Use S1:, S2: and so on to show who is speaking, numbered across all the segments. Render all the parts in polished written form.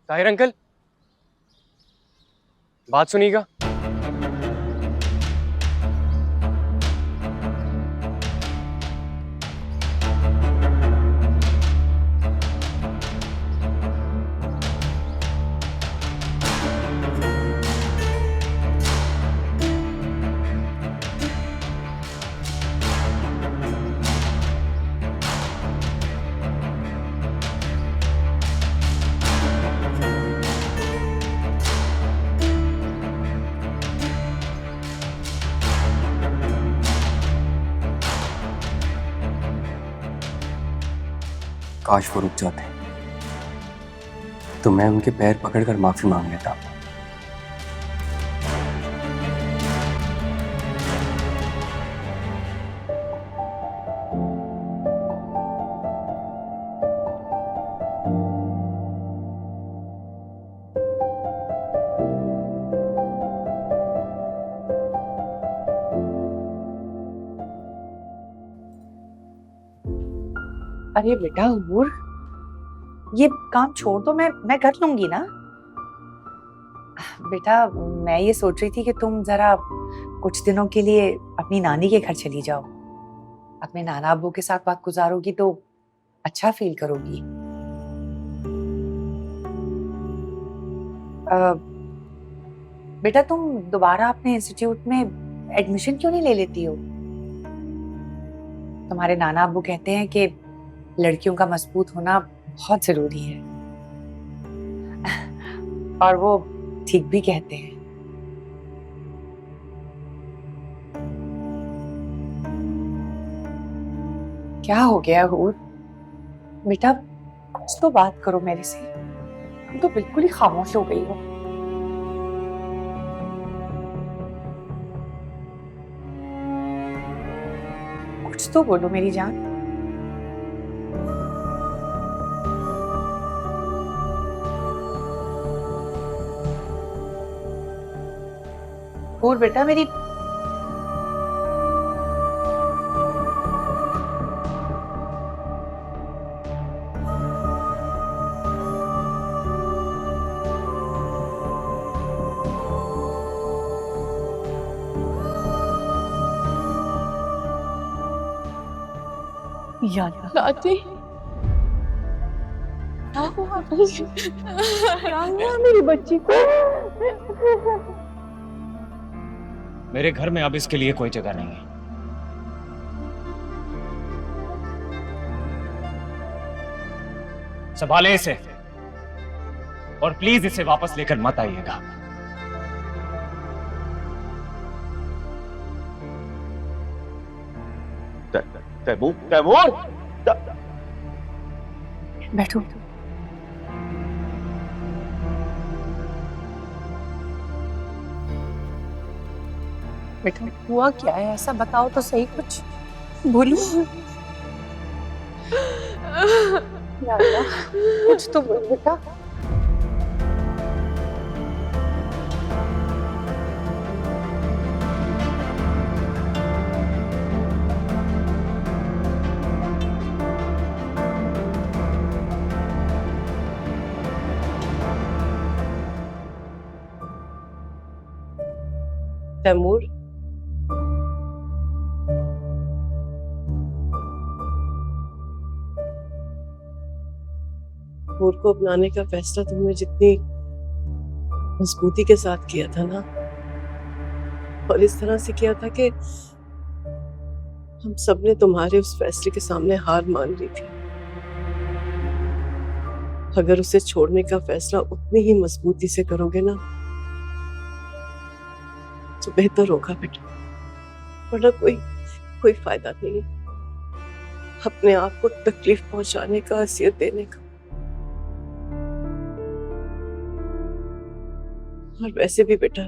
S1: Tahir uncle, बात सुनिएगा। काश वो रुक जाते तो मैं उनके पैर पकड़कर माफी मांग लेता।
S2: अरे बेटा हूर, ये काम छोड़ दो, मैं कर लूंगी ना। बेटा मैं ये सोच रही थी कि तुम जरा कुछ दिनों के लिए अपनी नानी के घर चली जाओ। अपने नाना अब्बू के साथ वक्त गुजारोगी तो अच्छा फील करोगी। बेटा तुम दोबारा अपने इंस्टीट्यूट में एडमिशन क्यों नहीं ले लेती हो? तुम्हारे नाना अब्बू कहते हैं कि लड़कियों का मजबूत होना बहुत जरूरी है और वो ठीक भी कहते हैं। क्या हो गया हूर? बेटा कुछ तो बात करो मेरे से, तुम तो बिल्कुल ही खामोश हो गई हो। कुछ तो बोलो मेरी जान। हूर बेटा मेरी
S3: लाते क्या हुआ मेरी बच्ची को?
S1: मेरे घर में अब इसके लिए कोई जगह नहीं है। संभाले इसे और प्लीज इसे वापस लेकर मत आइएगा।
S4: तैमूर, तैमूर,
S2: बैठो। बेटा
S3: हुआ क्या है, ऐसा बताओ तो सही कुछ।
S2: बोलो।
S3: या अल्लाह, कुछ तो बोल बेटा। तैमूर, हूर को अपनाने का फैसला तुमने जितनी मजबूती के साथ किया था ना, और इस तरह से किया था कि हम सबने तुम्हारे उस फैसले के सामने हार मान ली थी। अगर उसे छोड़ने का फैसला उतनी ही मजबूती से करोगे ना तो बेहतर होगा बेटा, वरना कोई कोई फायदा नहीं है अपने आप को तकलीफ पहुंचाने का, असियत देने का। और वैसे भी बेटा,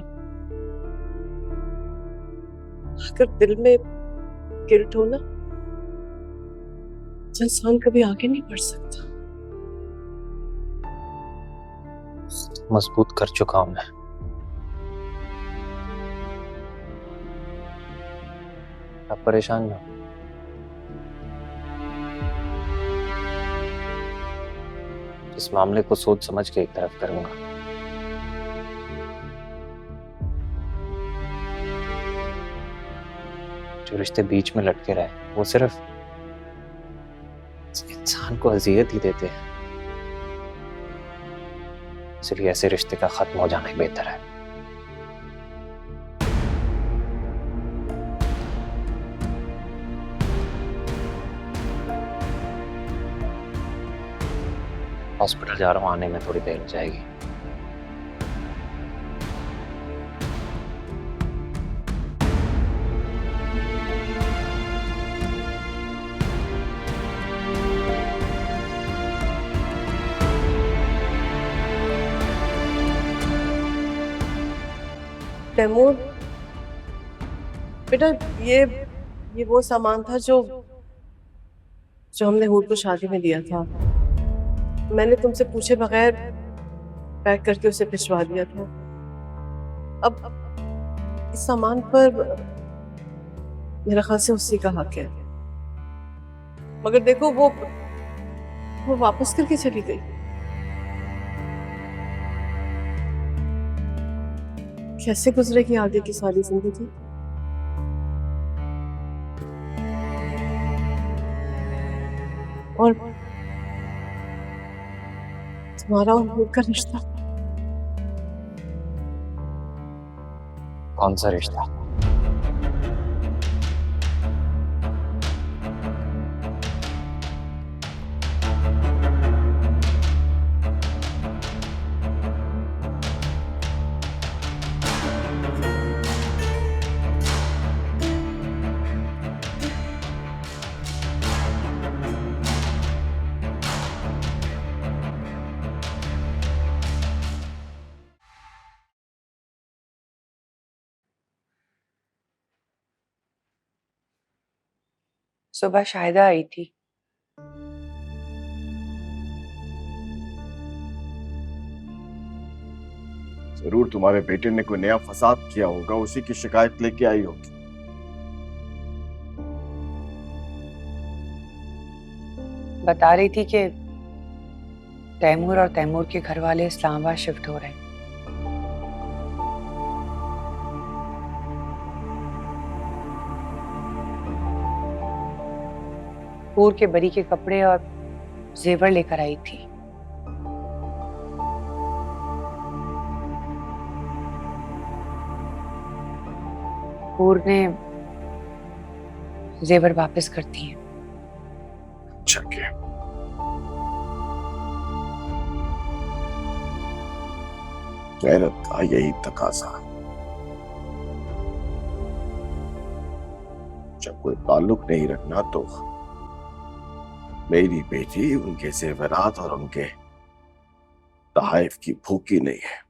S3: अगर दिल में गिल्ट हो ना तो इंसान कभी आगे नहीं बढ़ सकता।
S1: मजबूत कर चुका हूं मैं। आप परेशान ना हो।
S5: इस मामले को सोच समझ के एक तरफ करूंगा। जो रिश्ते बीच में लटके रहे वो सिर्फ इंसान को अजियत ही देते हैं। इसलिए ऐसे रिश्ते का खत्म हो जाना ही बेहतर है। हॉस्पिटल जा रहा हूँ, आने में थोड़ी देर हो जाएगी।
S3: तैमूर बेटा, ये वो सामान था जो हमने हूर को शादी में दिया था। मैंने तुमसे पूछे बगैर पैक करके उसे भिजवा दिया था। अब इस सामान पर मेरा ख्याल से उसी का हक है, मगर देखो वो वापस करके चली गई। कैसे गुजरेगी आगे की सारी जिंदगी? और तुम्हारा और हूर का रिश्ता?
S5: कौन सा रिश्ता?
S2: सुबह शाहिदा आई थी।
S6: जरूर तुम्हारे बेटे ने कोई नया फसाद किया होगा, उसी की शिकायत लेके आई होगी।
S2: बता रही थी कि तैमूर और तैमूर के घर वाले इस्लामाबाद शिफ्ट हो रहे हैं। हूर के बरी के कपड़े और जेवर लेकर आई थी। हूर ने जेवर वापस कर दिए।
S6: अच्छा किया। गैरत का यही तकाजा। जब कोई ताल्लुक नहीं रखना तो मेरी बेटी उनके जेवरात और उनके तहाइफ की भूखी नहीं है।